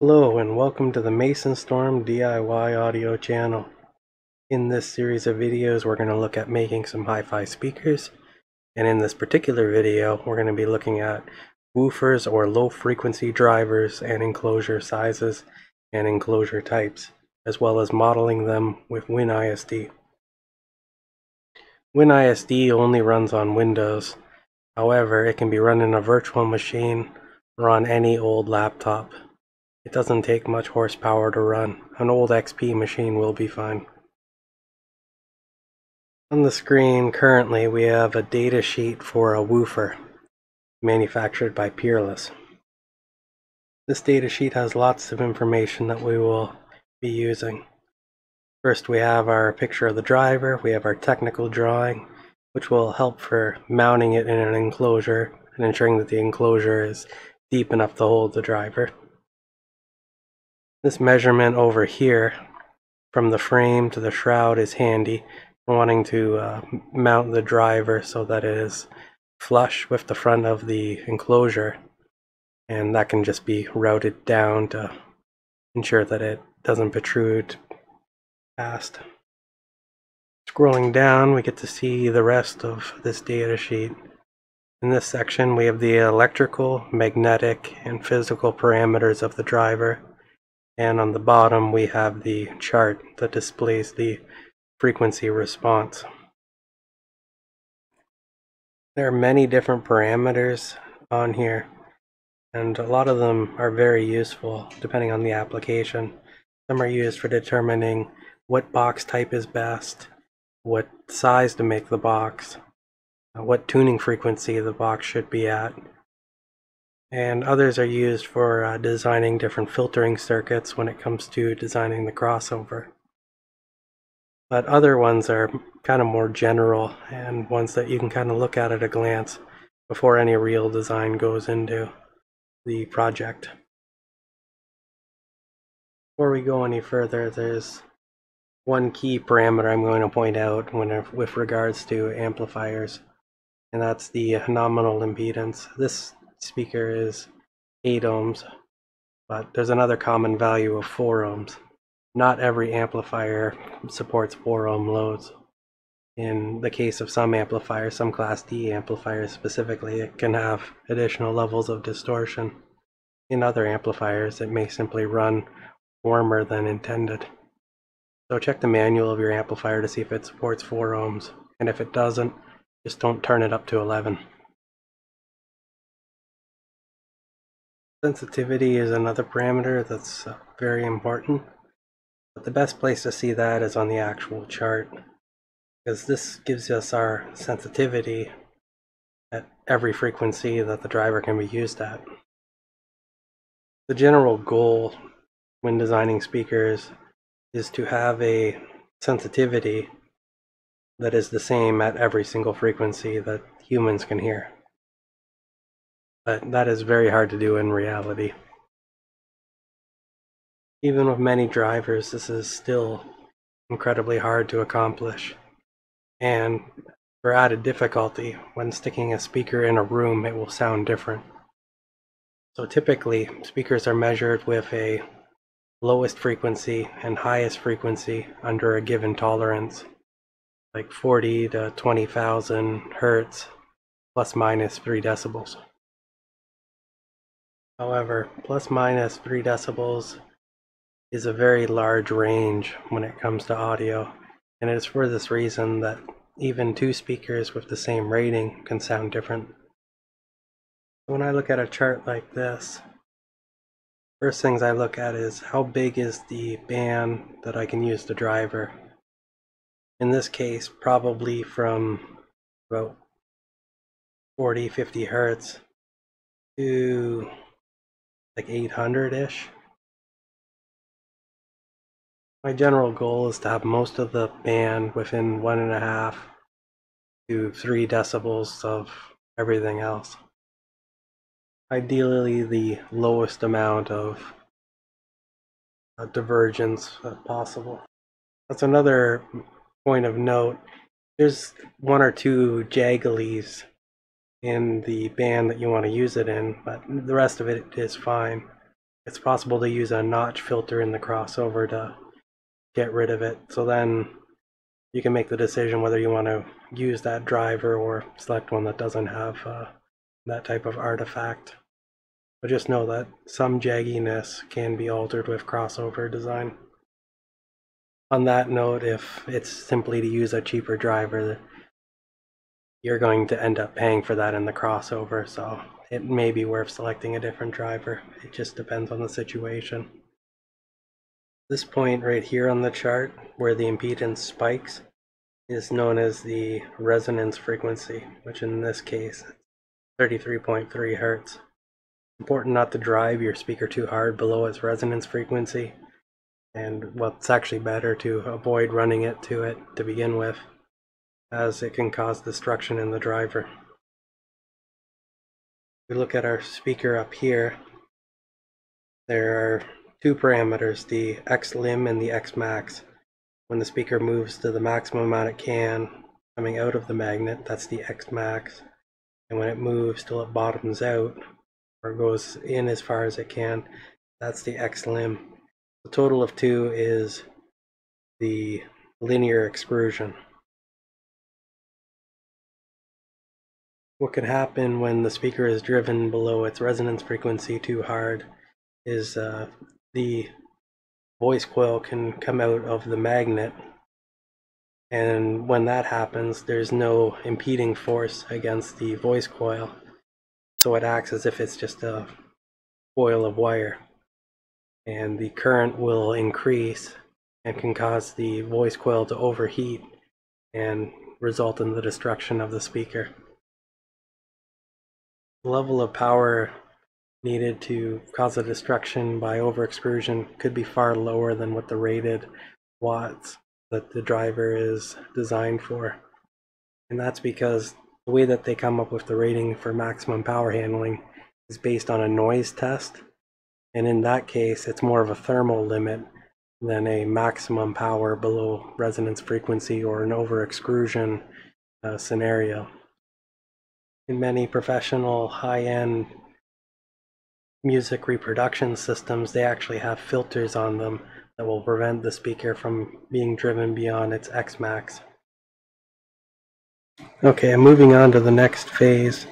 Hello and welcome to the Mason Storm DIY audio channel. In this series of videos we're going to look at making some hi-fi speakers, and in this particular video we're going to be looking at woofers or low frequency drivers and enclosure sizes and enclosure types, as well as modeling them with WinISD. WinISD only runs on Windows. However, it can be run in a virtual machine or on any old laptop. It doesn't take much horsepower to run. An old XP machine will be fine. On the screen currently we have a data sheet for a woofer manufactured by Peerless. This data sheet has lots of information that we will be using. First we have our picture of the driver, we have our technical drawing, which will help for mounting it in an enclosure and ensuring that the enclosure is deep enough to hold the driver. This measurement over here from the frame to the shroud is handy for wanting to mount the driver so that it is flush with the front of the enclosure, and that can just be routed down to ensure that it doesn't protrude past. Scrolling down we get to see the rest of this data sheet. In this section we have the electrical, magnetic, and physical parameters of the driver. And on the bottom we have the chart that displays the frequency response. There are many different parameters on here, and a lot of them are very useful depending on the application. Some are used for determining what box type is best, what size to make the box, what tuning frequency the box should be at. And others are used for designing different filtering circuits when it comes to designing the crossover. But other ones are kind of more general and ones that you can kind of look at a glance before any real design goes into the project. Before we go any further, there's one key parameter I'm going to point out with regards to amplifiers, and that's the nominal impedance. This speaker is 8 ohms, but there's another common value of 4 ohms. Not every amplifier supports 4 ohm loads. In the case of some amplifiers, some Class D amplifiers specifically, it can have additional levels of distortion. In other amplifiers, it may simply run warmer than intended. So check the manual of your amplifier to see if it supports 4 ohms, and if it doesn't, just don't turn it up to 11. Sensitivity is another parameter that's very important, but the best place to see that is on the actual chart, because this gives us our sensitivity at every frequency that the driver can be used at. The general goal when designing speakers is to have a sensitivity that is the same at every single frequency that humans can hear. But that is very hard to do in reality. Even with many drivers, this is still incredibly hard to accomplish. And for added difficulty, when sticking a speaker in a room, it will sound different. So typically, speakers are measured with a lowest frequency and highest frequency under a given tolerance, like 40 to 20,000 hertz, plus minus 3 decibels. However, plus minus 3 decibels is a very large range when it comes to audio, and it is for this reason that even two speakers with the same rating can sound different. When I look at a chart like this, first things I look at is how big is the band that I can use the driver. In this case, probably from about 40-50 hertz to like 800-ish. My general goal is to have most of the band within 1.5 to 3 decibels of everything else. Ideally, the lowest amount of divergence possible. That's another point of note. There's 1 or 2 jaggalies in the band that you want to use it in, but the rest of it is fine. it's possible to use a notch filter in the crossover to get rid of it. So then you can make the decision whether you want to use that driver or select one that doesn't have that type of artifact. But just know that some jagginess can be altered with crossover design. On that note, if it's simply to use a cheaper driver, you're going to end up paying for that in the crossover, so it may be worth selecting a different driver. It just depends on the situation. This point right here on the chart, where the impedance spikes, is known as the resonance frequency, which in this case is 33.3 Hertz. Important not to drive your speaker too hard below its resonance frequency, and well, it's actually better to avoid running it to begin with, as it can cause destruction in the driver. We look at our speaker up here. There are two parameters, the X lim and the X max. When the speaker moves to the maximum amount it can coming out of the magnet, that's the X max. And when it moves till it bottoms out, or goes in as far as it can, that's the X lim. The total of two is the linear excursion. What can happen when the speaker is driven below its resonance frequency too hard is the voice coil can come out of the magnet, and when that happens, there's no impeding force against the voice coil, so it acts as if it's just a coil of wire, and the current will increase and can cause the voice coil to overheat and result in the destruction of the speaker. The level of power needed to cause a destruction by overextrusion could be far lower than what the rated watts that the driver is designed for. And that's because the way that they come up with the rating for maximum power handling is based on a noise test. And in that case, it's more of a thermal limit than a maximum power below resonance frequency or an overextrusion scenario. In many professional high-end music reproduction systems, they actually have filters on them that will prevent the speaker from being driven beyond its X max. Okay, moving on to the next phase,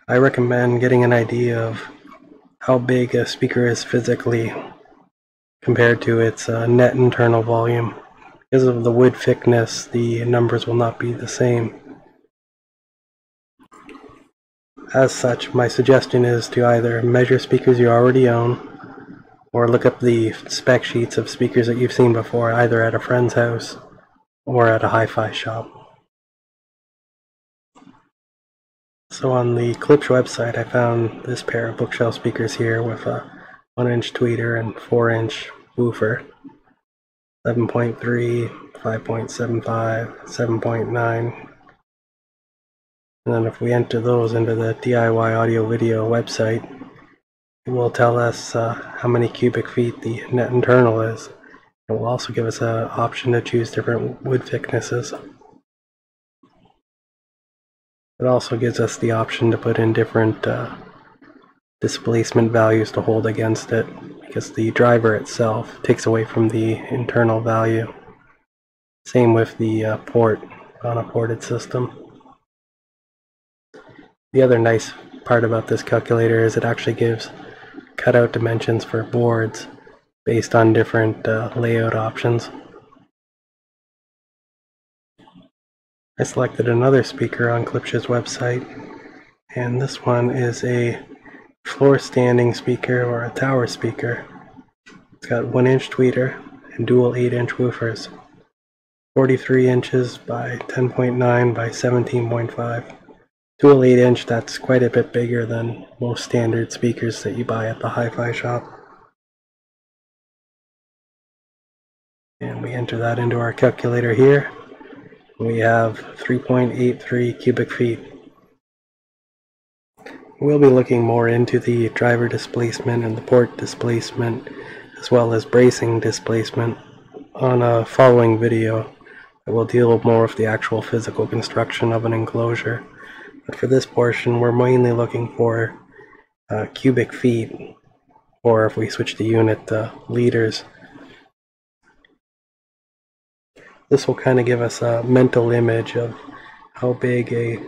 I recommend getting an idea of how big a speaker is physically compared to its net internal volume. Because of the wood thickness, the numbers will not be the same. As such, my suggestion is to either measure speakers you already own, or look up the spec sheets of speakers that you've seen before, either at a friend's house or at a hi-fi shop. So on the Klipsch website, I found this pair of bookshelf speakers here with a 1-inch tweeter and 4-inch woofer, 7.3, 5.75, 7.9. And then if we enter those into the DIY audio video website, it will tell us how many cubic feet the net internal is. It will also give us an option to choose different wood thicknesses. It also gives us the option to put in different displacement values to hold against it, because the driver itself takes away from the internal value. Same with the port on a ported system. The other nice part about this calculator is it actually gives cutout dimensions for boards based on different layout options. I selected another speaker on Klipsch's website, and this one is a floor standing speaker or a tower speaker. It's got 1-inch tweeter and dual 8-inch woofers, 43 inches by 10.9 by 17.5. Dual 8-inch, that's quite a bit bigger than most standard speakers that you buy at the hi-fi shop. And we enter that into our calculator here. We have 3.83 cubic feet. We'll be looking more into the driver displacement and the port displacement, as well as bracing displacement, on a following video that will deal more with the actual physical construction of an enclosure. But for this portion, we're mainly looking for cubic feet or if we switch to unit, the liters. This will kind of give us a mental image of how big a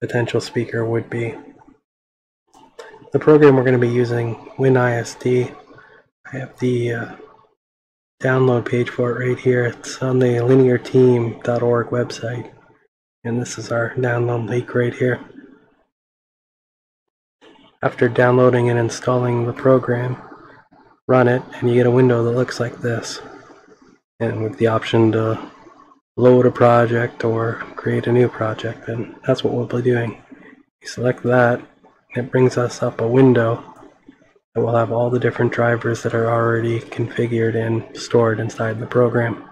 potential speaker would be. The program we're going to be using, WinISD. I have the download page for it right here. It's on the linearteam.org website, and this is our download link right here. After downloading and installing the program, run it, and you get a window that looks like this, and with the option to load a project or create a new project, and that's what we'll be doing. You select that, and it brings us up a window that will have all the different drivers that are already configured and stored inside the program.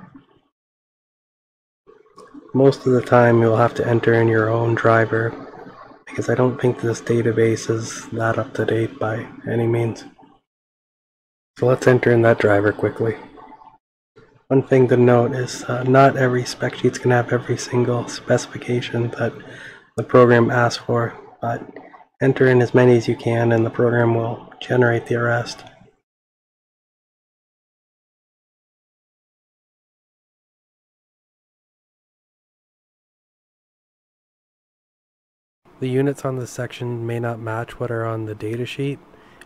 Most of the time you'll have to enter in your own driver, because I don't think this database is that up to date by any means. So let's enter in that driver quickly. One thing to note is not every spec sheet's going to have every single specification that the program asks for, but enter in as many as you can and the program will generate the rest. The units on this section may not match what are on the datasheet,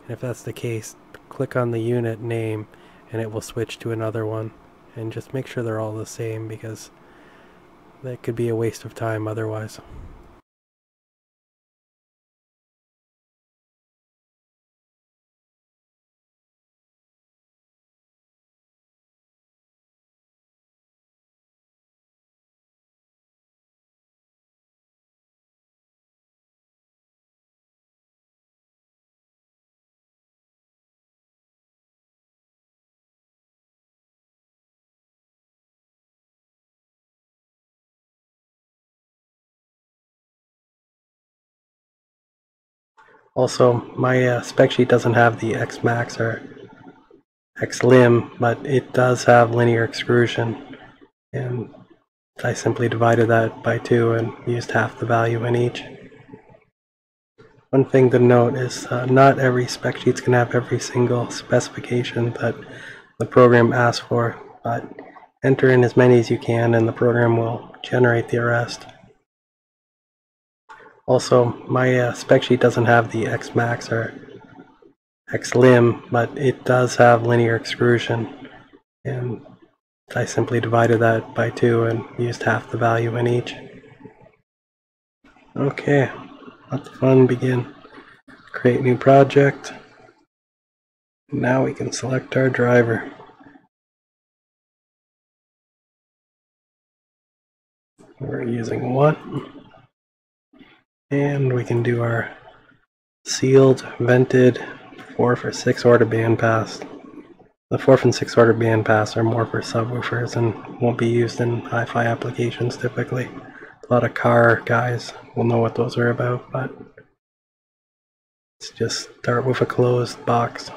and if that's the case, click on the unit name and it will switch to another one. And just make sure they're all the same, because that could be a waste of time otherwise. Also, my spec sheet doesn't have the Xmax or Xlim, but it does have linear extrusion, and I simply divided that by 2 and used half the value in each. One thing to note is not every spec sheet's going to have every single specification that the program asks for, but enter in as many as you can and the program will generate the rest. Also, my spec sheet doesn't have the Xmax or Xlim, but it does have linear extrusion, and I simply divided that by 2 and used half the value in each. Okay, let the fun begin. Create new project. Now we can select our driver. We're using 1. And we can do our sealed, vented 4th or 6th order bandpass. The 4th and 6th order bandpass are more for subwoofers and won't be used in HiFi applications typically. A lot of car guys will know what those are about, but let's just start with a closed box,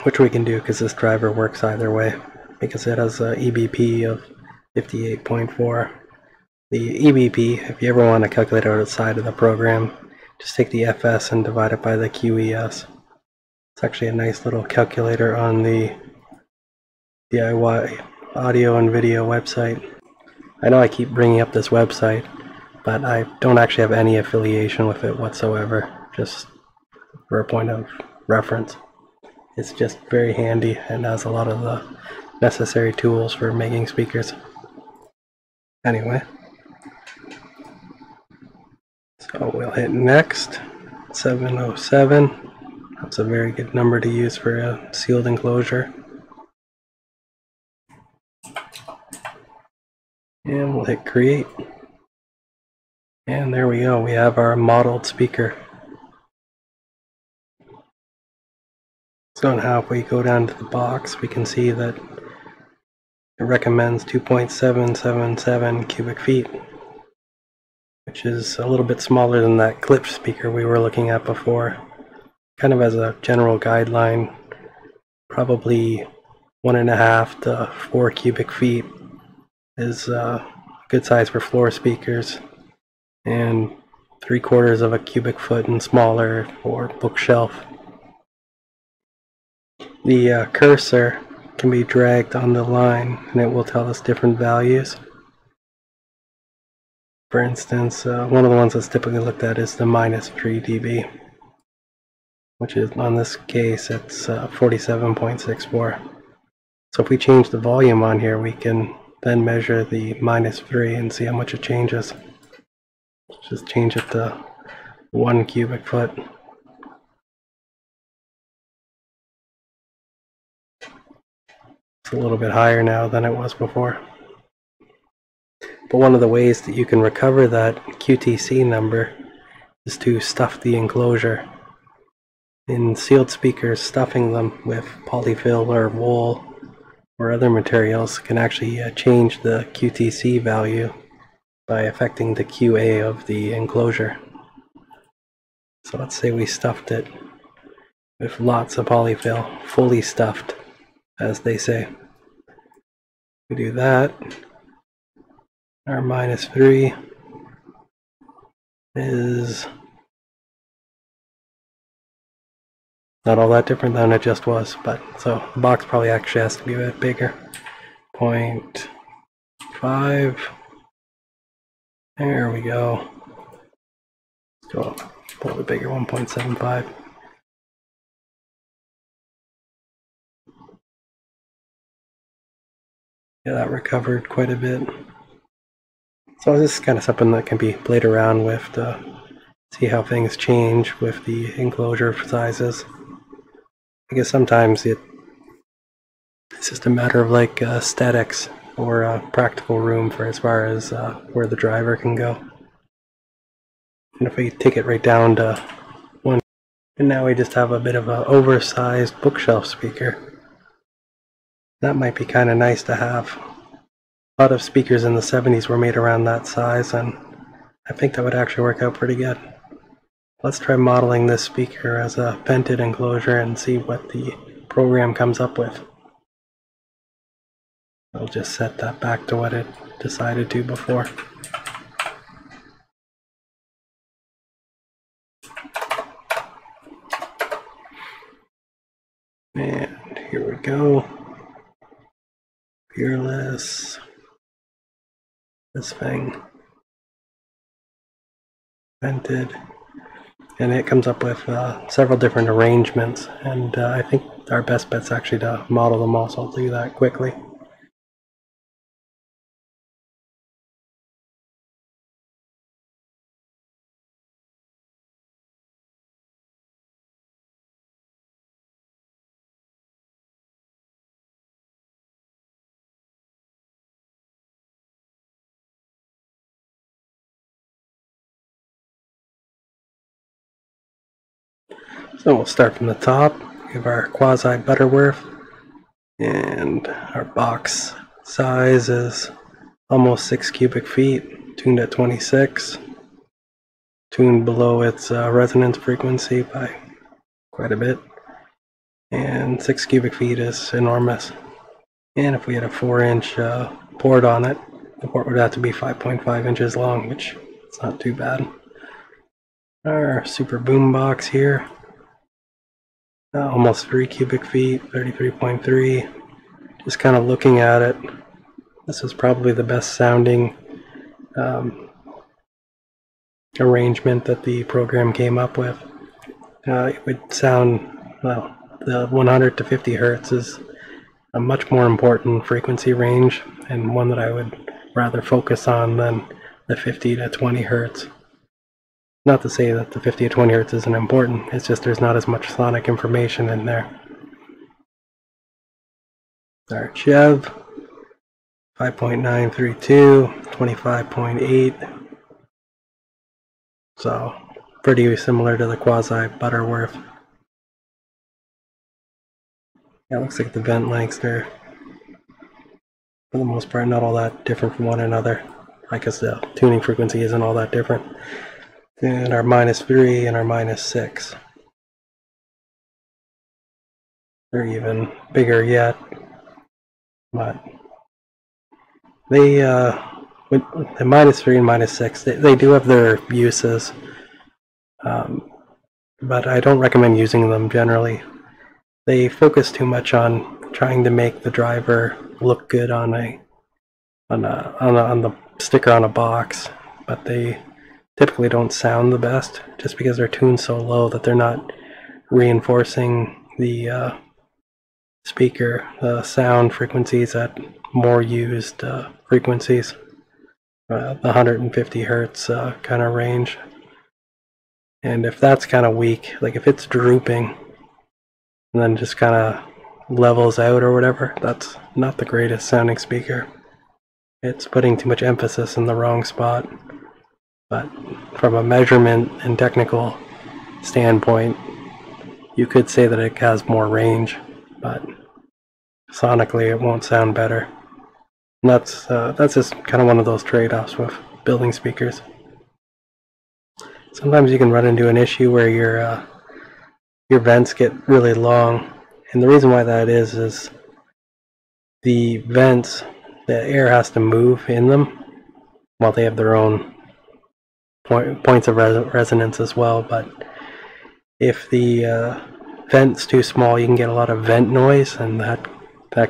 which we can do because this driver works either way, because it has a EBP of 58.4. The EBP, if you ever want to calculate it outside of the program, just take the FS and divide it by the QES. It's actually a nice little calculator on the DIY audio and video website. I know I keep bringing up this website, but I don't actually have any affiliation with it whatsoever, just for a point of reference. It's just very handy and has a lot of the necessary tools for making speakers. Anyway. So we'll hit next, 707. That's a very good number to use for a sealed enclosure. And we'll hit create. And there we go, we have our modeled speaker. So now if we go down to the box, we can see that it recommends 2.777 cubic feet, which is a little bit smaller than that clip speaker we were looking at before. Kind of as a general guideline, probably 1.5 to 4 cubic feet is a good size for floor speakers, and 3/4 of a cubic foot and smaller for bookshelf. The cursor can be dragged on the line and it will tell us different values. For instance, one of the ones that's typically looked at is the -3 dB, which is, on this case, it's 47.64. So if we change the volume on here, we can then measure the -3 and see how much it changes. Just change it to 1 cubic foot. It's a little bit higher now than it was before. But one of the ways that you can recover that QTC number is to stuff the enclosure. In sealed speakers, stuffing them with polyfill or wool or other materials can actually change the QTC value by affecting the QA of the enclosure. So let's say we stuffed it with lots of polyfill, fully stuffed, as they say. We do that. Our -3 is not all that different than it just was, but so the box probably actually has to be a bit bigger. 0.5. There we go. Let's go a little bit bigger, 1.75. Yeah, that recovered quite a bit. So this is kind of something that can be played around with to see how things change with the enclosure sizes. I guess sometimes it's just a matter of like aesthetics or practical room for as far as where the driver can go. And if we take it right down to 1, and now we just have a bit of an oversized bookshelf speaker. That might be kind of nice to have. A lot of speakers in the 70s were made around that size, and I think that would actually work out pretty good. Let's try modeling this speaker as a vented enclosure and see what the program comes up with. I'll just set that back to what it decided to before. And here we go. Fearless. This thing. Vented. And it comes up with several different arrangements, and I think our best bet's actually to model them all, so I'll do that quickly. So we'll start from the top. We have our quasi Butterworth, and our box size is almost 6 cubic feet, tuned at 26, tuned below its resonance frequency by quite a bit, and 6 cubic feet is enormous. And if we had a 4-inch port on it, the port would have to be 5.5 inches long, which is not too bad. Our super boom box here. Almost 3 cubic feet, 33.3. Just kind of looking at it, this is probably the best sounding arrangement that the program came up with. It would sound, well, the 100 to 50 hertz is a much more important frequency range, and one that I would rather focus on than the 50 to 20 hertz. Not to say that the 50 to 20 hertz isn't important, it's just there's not as much sonic information in there. Our Chev, 5.932, 25.8. So pretty similar to the quasi Butterworth. Yeah, it looks like the vent lengths are, for the most part, not all that different from one another. I guess the tuning frequency isn't all that different. And our -3 and our -6. They're even bigger yet. But they, with the -3 and -6, they do have their uses. but I don't recommend using them generally. They focus too much on trying to make the driver look good on the sticker on a box, but they typically don't sound the best just because they're tuned so low that they're not reinforcing the speaker, the sound frequencies at more used frequencies, the 150 hertz kind of range. And if that's kind of weak, like if it's drooping and then just kind of levels out or whatever, that's not the greatest sounding speaker. It's putting too much emphasis in the wrong spot. But from a measurement and technical standpoint, you could say that it has more range, but sonically it won't sound better. And that's just kind of one of those trade-offs with building speakers. Sometimes you can run into an issue where your vents get really long, and the reason why that is the vents, the air has to move in them while they have their own points of resonance as well. But if the vent's too small, you can get a lot of vent noise, and that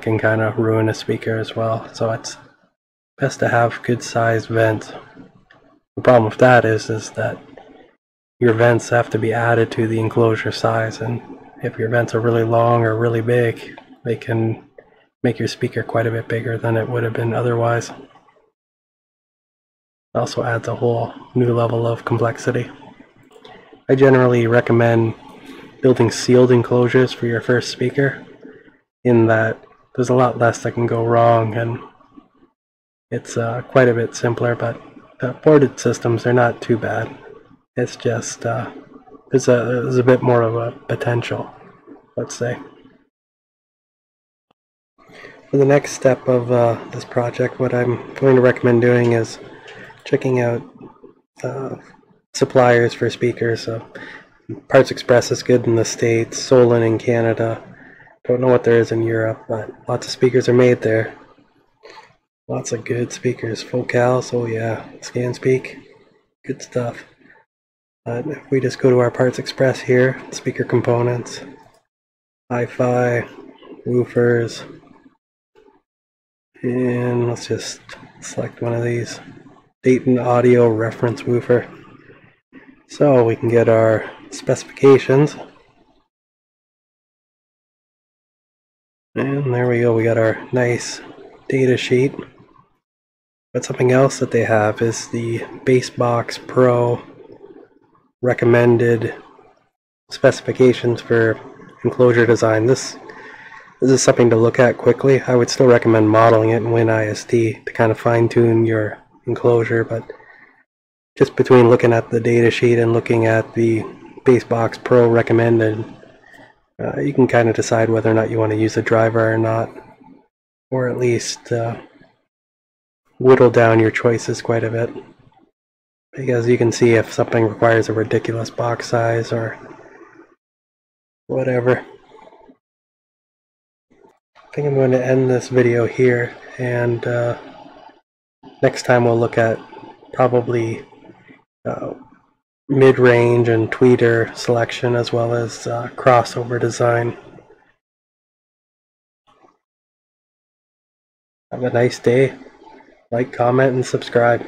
can kind of ruin a speaker as well. So it's best to have good sized vents. The problem with that is that your vents have to be added to the enclosure size, and if your vents are really long or really big, they can make your speaker quite a bit bigger than it would have been otherwise. It also adds a whole new level of complexity. I generally recommend building sealed enclosures for your first speaker, in that there's a lot less that can go wrong, and it's quite a bit simpler. But boarded systems are not too bad. It's just there's a bit more of a potential, let's say. For the next step of this project, what I'm going to recommend doing is checking out suppliers for speakers. Parts Express is good in the States, Solon in Canada. Don't know what there is in Europe, but lots of speakers are made there. Lots of good speakers. Focals, oh yeah, ScanSpeak, good stuff. If we just go to our Parts Express here, speaker components, HiFi, woofers, and let's just select one of these, Dayton Audio Reference Woofer. So we can get our specifications. And there we go, we got our nice data sheet. But something else that they have is the Basebox Pro recommended specifications for enclosure design. This is something to look at quickly. I would still recommend modeling it in WinISD to kind of fine-tune your enclosure, but just between looking at the data sheet and looking at the Basebox Pro recommended, you can kind of decide whether or not you want to use a driver or not, or at least whittle down your choices quite a bit. Because you can see if something requires a ridiculous box size or whatever. I think I'm going to end this video here, and next time we'll look at probably mid-range and tweeter selection, as well as crossover design. Have a nice day. Like, comment, and subscribe.